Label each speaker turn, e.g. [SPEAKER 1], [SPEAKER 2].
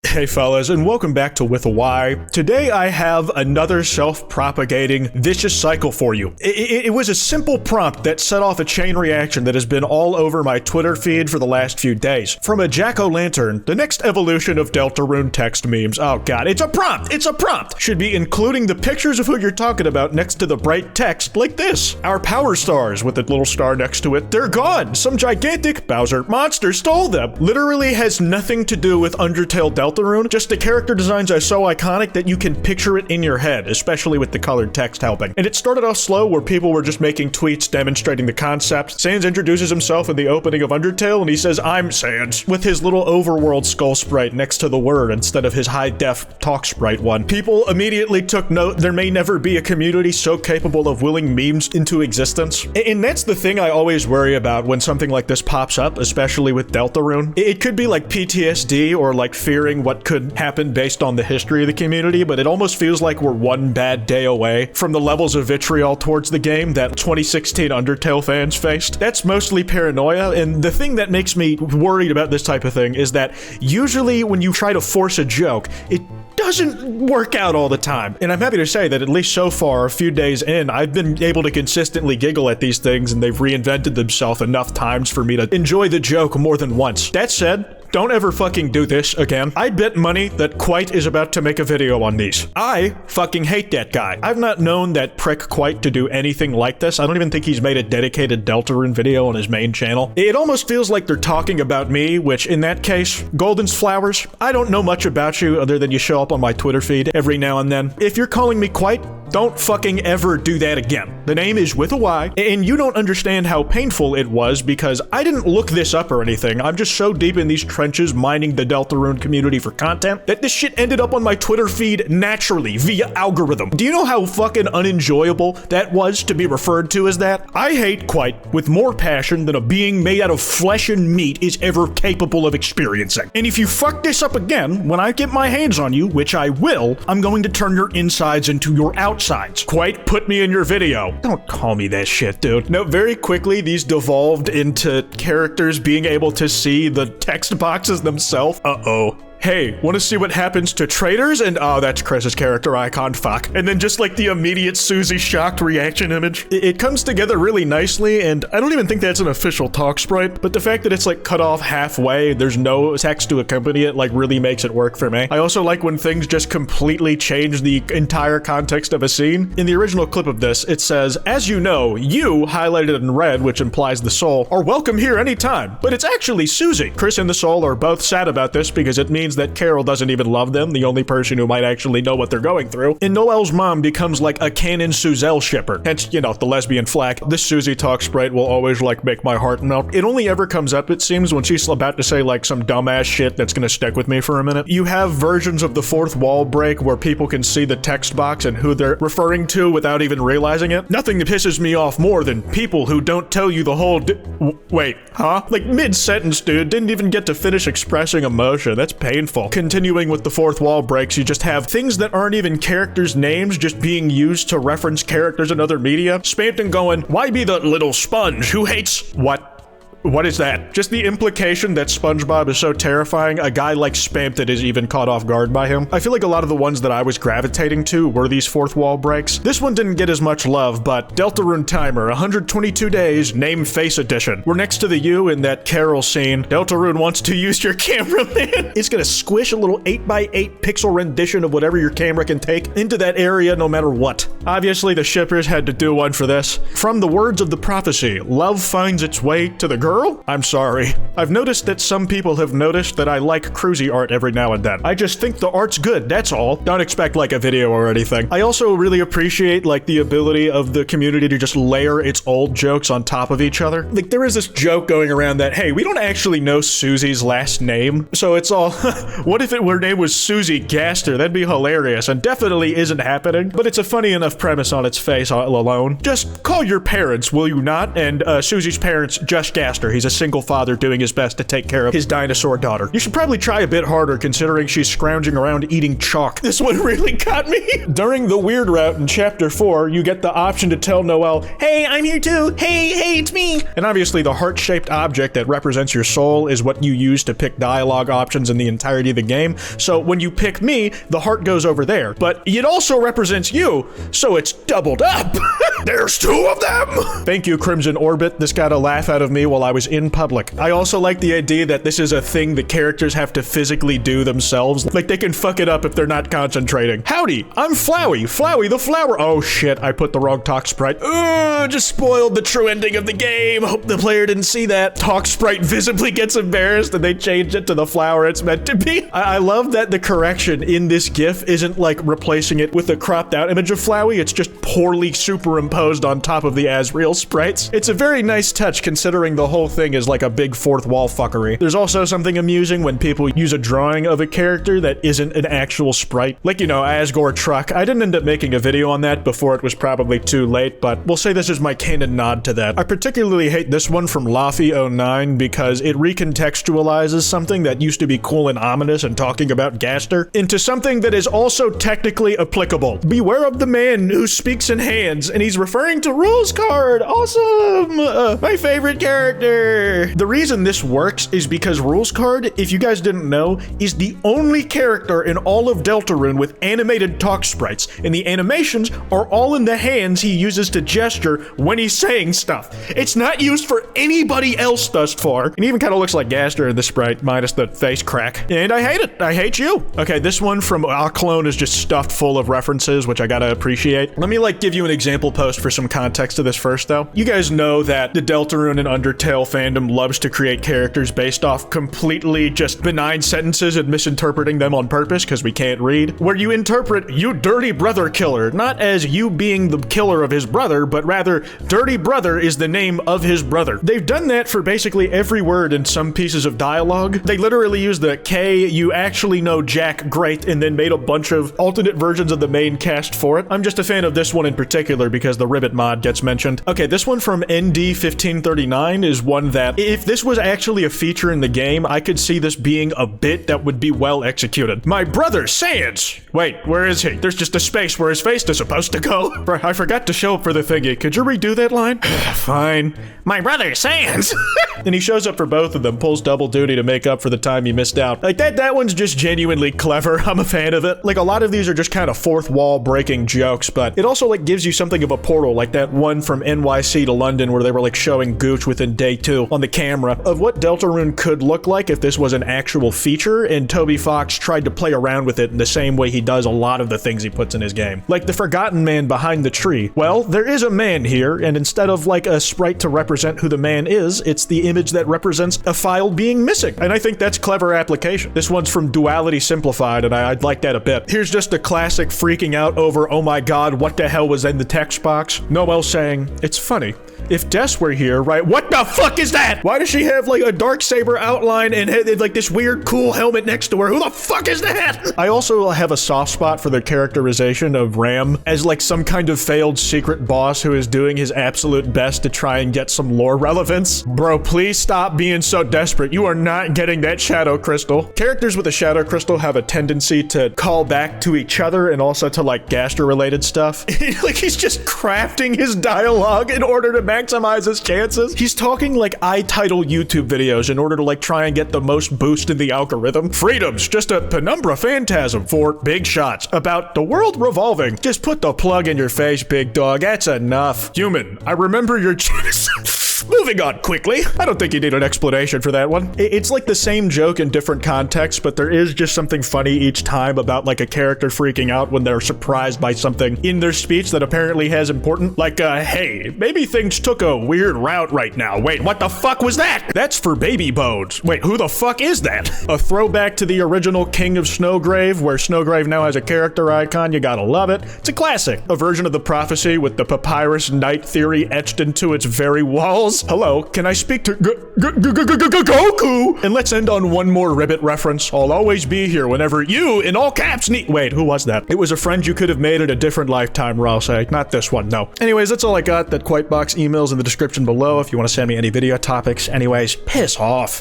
[SPEAKER 1] Hey fellas, and welcome back to With a Y. Today I have another self-propagating vicious cycle for you. It was a simple prompt that set off a chain reaction that has been all over my Twitter feed for the last few days. From a jack-o'-lantern, the next evolution of Deltarune text memes. Oh god, it's a prompt! It's a prompt! Should be including the pictures of who you're talking about next to the bright text like this. Our power stars with the little star next to it, they're gone! Some gigantic Bowser monster stole them! Literally has nothing to do with Undertale Deltarune, just the character designs are so iconic that you can picture it in your head, especially with the colored text helping. And it started off slow where people were just making tweets demonstrating the concept. Sans introduces himself in the opening of Undertale and he says, "I'm Sans," with his little overworld skull sprite next to the word instead of his high-def talk sprite one. People immediately took note there may never be a community so capable of willing memes into existence. And that's the thing I always worry about when something like this pops up, especially with Deltarune. It could be like PTSD or like fearing what could happen based on the history of the community, but it almost feels like we're one bad day away from the levels of vitriol towards the game that 2016 Undertale fans faced. That's mostly paranoia, and the thing that makes me worried about this type of thing is that usually when you try to force a joke, it doesn't work out all the time. And I'm happy to say that at least so far, a few days in, I've been able to consistently giggle at these things and they've reinvented themselves enough times for me to enjoy the joke more than once. That said, don't ever fucking do this again. I bet money that Quite is about to make a video on these. I fucking hate that guy. I've not known that prick Quite to do anything like this. I don't even think he's made a dedicated Deltarune video on his main channel. It almost feels like they're talking about me, which in that case, Golden's Flowers, I don't know much about you other than you show up on my Twitter feed every now and then. If you're calling me Quite, don't fucking ever do that again. The name is with a Y, and you don't understand how painful it was because I didn't look this up or anything. I'm just so deep in these trenches mining the Deltarune community for content that this shit ended up on my Twitter feed naturally via algorithm. Do you know how fucking unenjoyable that was to be referred to as that? I hate Quite with more passion than a being made out of flesh and meat is ever capable of experiencing. And if you fuck this up again, when I get my hands on you, which I will, I'm going to turn your insides into your outsides. Quite put me in your video. Don't call me that shit, dude. No, very quickly, these devolved into characters being able to see the text boxes themselves. Uh-oh. Hey, want to see what happens to traitors? And oh, that's Chris's character icon, fuck. And then just like the immediate Susie shocked reaction image. It comes together really nicely, and I don't even think that's an official talk sprite, but the fact that it's like cut off halfway, there's no text to accompany it, like really makes it work for me. I also like when things just completely change the entire context of a scene. In the original clip of this, it says, "As you know, you," highlighted in red, which implies the soul, "are welcome here anytime." But it's actually Susie. Chris and the soul are both sad about this because it means that Carol doesn't even love them, the only person who might actually know what they're going through. And Noelle's mom becomes like a canon Suzelle shipper. Hence, you know, the lesbian flag. This Susie talk sprite will always like make my heart melt. It only ever comes up, it seems, when she's about to say like some dumbass shit that's gonna stick with me for a minute. You have versions of the fourth wall break where people can see the text box and who they're referring to without even realizing it. Nothing that pisses me off more than people who don't tell you the whole wait, huh? Like mid-sentence, dude, didn't even get to finish expressing emotion. That's painful. Continuing with the fourth wall breaks, you just have things that aren't even characters' names just being used to reference characters in other media. Spampton going, "Why be the little sponge who hates..." What is that? Just the implication that SpongeBob is so terrifying, a guy like Spampton is even caught off guard by him. I feel like a lot of the ones that I was gravitating to were these fourth wall breaks. This one didn't get as much love, but Deltarune Timer, 122 days, name face edition. We're next to the U in that Carol scene. Deltarune wants to use your camera, man. It's gonna squish a little 8x8 pixel rendition of whatever your camera can take into that area no matter what. Obviously, the shippers had to do one for this. From the words of the prophecy, love finds its way to the girl? I'm sorry. I've noticed that some people have noticed that I like cruisy art every now and then. I just think the art's good, that's all. Don't expect like a video or anything. I also really appreciate like the ability of the community to just layer its old jokes on top of each other. Like there is this joke going around that, hey, we don't actually know Susie's last name, so it's all, what if her name was Susie Gaster? That'd be hilarious, and definitely isn't happening, but it's a funny enough premise on its face alone. Just call your parents, will you not? And Susie's parents just Gaster. Gaster. He's a single father doing his best to take care of his dinosaur daughter. You should probably try a bit harder considering she's scrounging around eating chalk. This one really got me. During the weird route in chapter 4, you get the option to tell Noelle, hey, I'm here too. Hey, it's me. And obviously the heart-shaped object that represents your soul is what you use to pick dialogue options in the entirety of the game. So when you pick me, the heart goes over there. But it also represents you, so it's doubled up. There's 2 of them. Thank you, Crimson Orbit. This got a laugh out of me while I was in public. I also like the idea that this is a thing the characters have to physically do themselves. Like they can fuck it up if they're not concentrating. Howdy, I'm Flowey. Flowey the flower. Oh shit, I put the wrong Talk Sprite. Just spoiled the true ending of the game. Hope the player didn't see that. Talk Sprite visibly gets embarrassed and they change it to the flower it's meant to be. I love that the correction in this GIF isn't like replacing it with a cropped out image of Flowey. It's just poorly superimposed on top of the as-real sprites. It's a very nice touch considering the whole thing is like a big fourth wall fuckery. There's also something amusing when people use a drawing of a character that isn't an actual sprite. Like, you know, Asgore Truck. I didn't end up making a video on that before it was probably too late, but we'll say this is my canon nod to that. I particularly hate this one from Laffy09 because it recontextualizes something that used to be cool and ominous and talking about Gaster into something that is also technically applicable. Beware of the man who speaks in hands, and he's referring to Rules Card. Awesome! My favorite character. The reason this works is because Rules Card, if you guys didn't know, is the only character in all of Deltarune with animated talk sprites, and the animations are all in the hands he uses to gesture when he's saying stuff. It's not used for anybody else thus far, and even kind of looks like Gaster in the sprite, minus the face crack. And I hate it. I hate you. Okay, this one from Clone is just stuffed full of references, which I gotta appreciate. Let me like give you an example post for some context to this first though. You guys know that the Deltarune and Undertale fandom loves to create characters based off completely just benign sentences and misinterpreting them on purpose because we can't read, where you interpret "you dirty brother killer" not as you being the killer of his brother, but rather dirty brother is the name of his brother. They've done that for basically every word in some pieces of dialogue. They literally use the K, you actually know Jack great, and then made a bunch of alternate versions of the main cast for it. I'm just a fan of this one in particular because the Ribbit mod gets mentioned. Okay, this one from ND1539 is one that, if this was actually a feature in the game, I could see this being a bit that would be well executed. My brother, Sans! Wait, where is he? There's just a space where his face is supposed to go. I forgot to show up for the thingy. Could you redo that line? Fine. My brother, Sans! And he shows up for both of them, pulls double duty to make up for the time he missed out. Like, that one's just genuinely clever. I'm a fan of it. Like, a lot of these are just kind of fourth wall breaking jokes, but it also, like, gives you something of a portal, like that one from NYC to London where they were, like, showing Gooch within day 2 on the camera of what Deltarune could look like if this was an actual feature, and Toby Fox tried to play around with it in the same way he does a lot of the things he puts in his game. Like the Forgotten Man behind the tree. Well, there is a man here, and instead of, like, a sprite to represent who the man is, it's the image that represents a file being missing. And I think that's clever application. This one's from Duality Simplified, and I'd like that a bit. Here's just a classic freaking out over, oh my god, what the hell was in the text box? Noelle saying, it's funny. If Des were here, right? What the fuck is that? Why does she have like a Darksaber outline and like this weird cool helmet next to her? Who the fuck is that? I also have a soft spot for the characterization of Ram as like some kind of failed secret boss who is doing his absolute best to try and get some lore relevance. Bro, please stop being so desperate. You are not getting that shadow crystal. Characters with a shadow crystal have a tendency to call back to each other and also to like Gaster related stuff. Like he's just crafting his dialogue in order to maximize his chances. He's talking like I title YouTube videos in order to like try and get the most boost in the algorithm. Freedom's just a penumbra phantasm for big shots about the world revolving. Just put the plug in your face, big dog. That's enough. Human, I remember your Moving on quickly. I don't think you need an explanation for that one. It's like the same joke in different contexts, but there is just something funny each time about like a character freaking out when they're surprised by something in their speech that apparently has important, like, hey, maybe things took a weird route right now. Wait, what the fuck was that? That's for baby bones. Wait, who the fuck is that? A throwback to the original King of Snowgrave, where Snowgrave now has a character icon. You gotta love it. It's a classic. A version of the prophecy with the Papyrus Knight theory etched into its very walls. Knuckles? Hello, can I speak to Goku? And let's end on one more Ribbit reference. I'll always be here whenever you, in all caps, need— Wait, who was that? It was a friend you could have made in a different lifetime, I'll say. Not this one, no. Anyways, that's all I got. That kwytebox email's in the description below if you want to send me any video topics. Anyways, piss off.